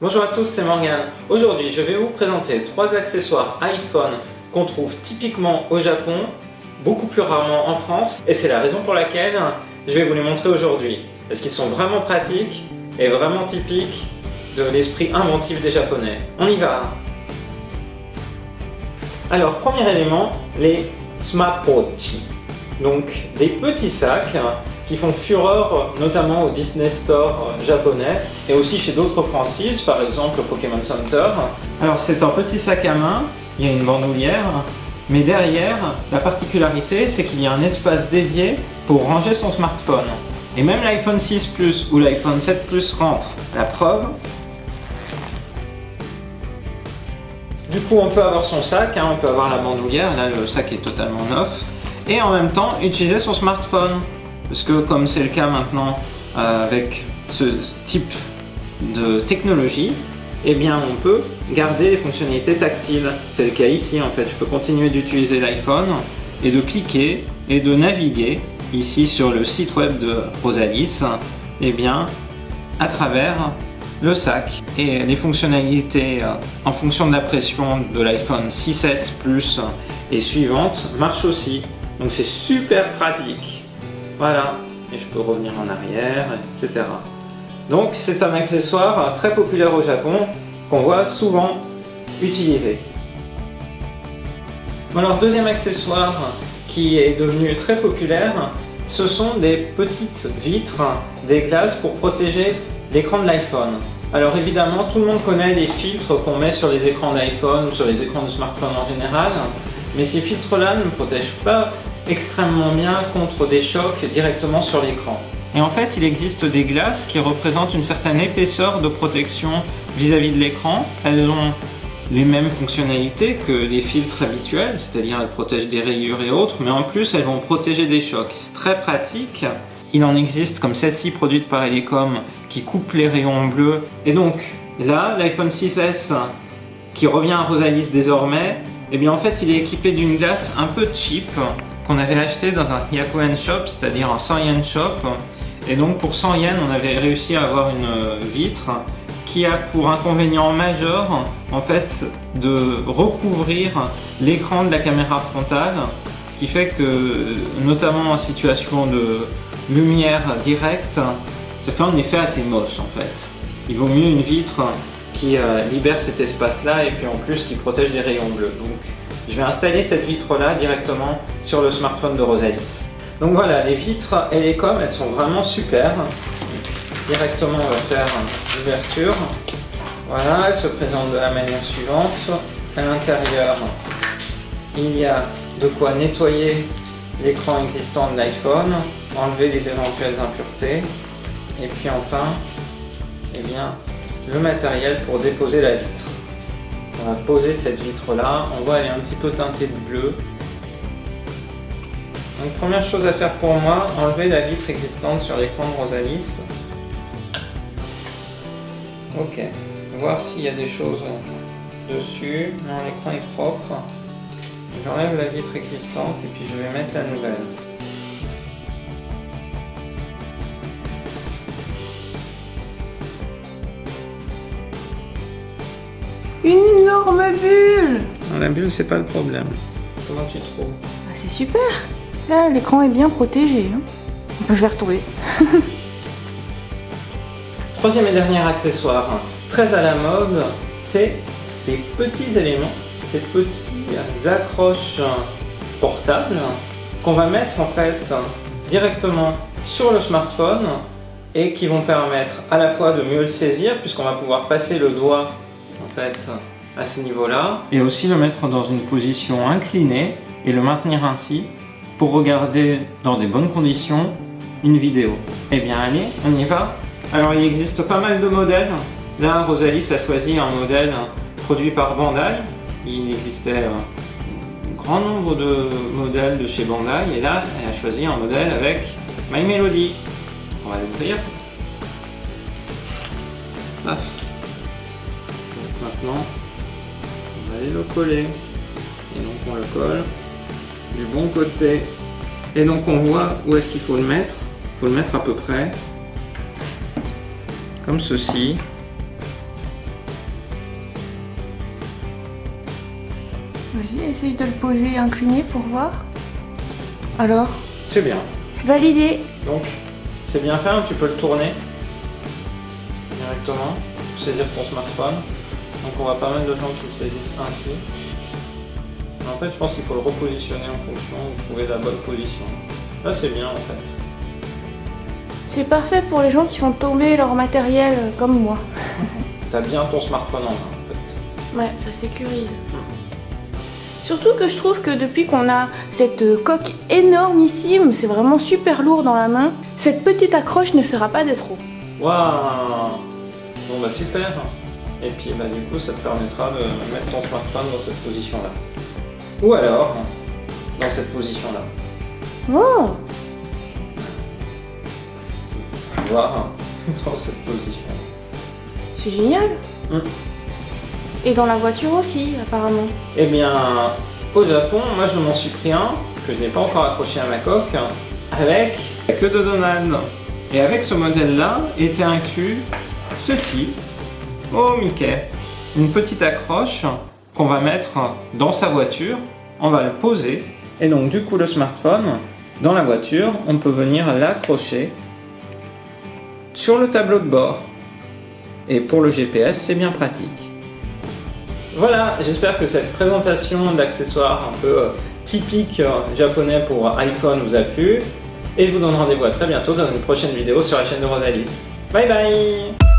Bonjour à tous, c'est Morgane. Aujourd'hui, je vais vous présenter 3 accessoires iPhone qu'on trouve typiquement au Japon, beaucoup plus rarement en France, et c'est la raison pour laquelle je vais vous les montrer aujourd'hui. Parce qu'ils sont vraiment pratiques et vraiment typiques de l'esprit inventif des Japonais. On y va! Alors, premier élément, les smartwatch. Donc, des petits sacs qui font fureur notamment au Disney Store japonais et aussi chez d'autres franchises, par exemple Pokémon Center. Alors c'est un petit sac à main, il y a une bandoulière, mais derrière, la particularité c'est qu'il y a un espace dédié pour ranger son smartphone. Et même l'iPhone 6 Plus ou l'iPhone 7 Plus rentrent. La preuve. Du coup on peut avoir son sac, on peut avoir la bandoulière, là le sac est totalement neuf, et en même temps utiliser son smartphone. Parce que comme c'est le cas maintenant avec ce type de technologie, eh bien on peut garder les fonctionnalités tactiles. C'est le cas ici en fait, je peux continuer d'utiliser l'iPhone et de cliquer et de naviguer ici sur le site web de Rosalis, eh bien à travers le sac. Et les fonctionnalités en fonction de la pression de l'iPhone 6S Plus et suivante marchent aussi. Donc c'est super pratique. Voilà, et je peux revenir en arrière, etc. Donc c'est un accessoire très populaire au Japon qu'on voit souvent utilisé. Alors deuxième accessoire qui est devenu très populaire, ce sont des petites vitres, des glaces pour protéger l'écran de l'iPhone. Alors évidemment tout le monde connaît les filtres qu'on met sur les écrans d'iPhone ou sur les écrans de smartphone en général, mais ces filtres-là ne protègent pas extrêmement bien contre des chocs directement sur l'écran. Et en fait, il existe des glaces qui représentent une certaine épaisseur de protection vis-à-vis de l'écran. Elles ont les mêmes fonctionnalités que les filtres habituels, c'est-à-dire elles protègent des rayures et autres, mais en plus elles vont protéger des chocs. C'est très pratique. Il en existe comme celle-ci produite par Elecom qui coupe les rayons bleus. Et donc là, l'iPhone 6S qui revient à Rosalis désormais, eh bien en fait il est équipé d'une glace un peu cheap qu'on avait acheté dans un Yakuen shop, c'est-à-dire un 100 yen shop. Et donc pour 100 yens, on avait réussi à avoir une vitre qui a pour inconvénient majeur en fait de recouvrir l'écran de la caméra frontale, ce qui fait que notamment en situation de lumière directe, ça fait un effet assez moche en fait. Il vaut mieux une vitre qui libère cet espace-là et puis en plus qui protège des rayons bleus. Donc je vais installer cette vitre-là directement sur le smartphone de Rosalis. Donc voilà, les vitres Elecom, elles sont vraiment super. Directement, on va faire l'ouverture. Voilà, elle se présente de la manière suivante. À l'intérieur, il y a de quoi nettoyer l'écran existant de l'iPhone, enlever les éventuelles impuretés. Et puis enfin, eh bien, le matériel pour déposer la vitre. On va poser cette vitre là, on voit elle est un petit peu teintée de bleu. Donc première chose à faire pour moi, enlever la vitre existante sur l'écran de Rosalis. Ok, voir s'il y a des choses dessus. Non, l'écran est propre. J'enlève la vitre existante et puis je vais mettre la nouvelle. Une énorme bulle! Non, la bulle, c'est pas le problème. Comment tu trouves? Ah, c'est super! Là, l'écran est bien protégé. On peut faire tomber. Troisième et dernier accessoire, très à la mode, c'est ces petits éléments, ces petits accroches portables qu'on va mettre en fait directement sur le smartphone et qui vont permettre à la fois de mieux le saisir puisqu'on va pouvoir passer le doigt en fait à ce niveau-là et aussi le mettre dans une position inclinée et le maintenir ainsi pour regarder dans des bonnes conditions une vidéo. Eh bien allez, on y va. Alors il existe pas mal de modèles. Là Rosalis a choisi un modèle produit par Bandai. Il existait un grand nombre de modèles de chez Bandai et là elle a choisi un modèle avec My Melody. On va l'ouvrir. Paf. Maintenant, on va aller le coller. Et donc on le colle du bon côté. Et donc on voit où est-ce qu'il faut le mettre. Il faut le mettre à peu près comme ceci. Vas-y, essaye de le poser incliné pour voir. Alors, C'est bien. validé. Donc, c'est bien fait, hein, tu peux le tourner directement, saisir ton smartphone. Donc on voit pas mal de gens qui le saisissent ainsi. Mais en fait, je pense qu'il faut le repositionner en fonction de trouver la bonne position. Là, c'est bien en fait. C'est parfait pour les gens qui font tomber leur matériel comme moi. T'as bien ton smartphone en main en fait. Ouais, ça sécurise. Surtout que je trouve que depuis qu'on a cette coque énormissime, c'est vraiment super lourd dans la main, cette petite accroche ne sera pas de trop. Waouh! Bon bah super! Et puis bah du coup ça te permettra de mettre ton smartphone dans cette position-là. Ou alors dans cette position-là. Oh, Voir dans cette position. c'est génial. Mm. Et dans la voiture aussi, apparemment. Eh bien, au Japon, moi je m'en suis pris un que je n'ai pas encore accroché à ma coque avec la queue de Donald. Et avec ce modèle-là était inclus ceci. Oh Mickey, une petite accroche qu'on va mettre dans sa voiture. On va le poser. Et donc du coup le smartphone, dans la voiture, on peut venir l'accrocher sur le tableau de bord. Et pour le GPS, c'est bien pratique. Voilà, j'espère que cette présentation d'accessoires un peu typique japonais pour iPhone vous a plu. Et je vous donne rendez-vous à très bientôt dans une prochaine vidéo sur la chaîne de Rosalis. Bye bye!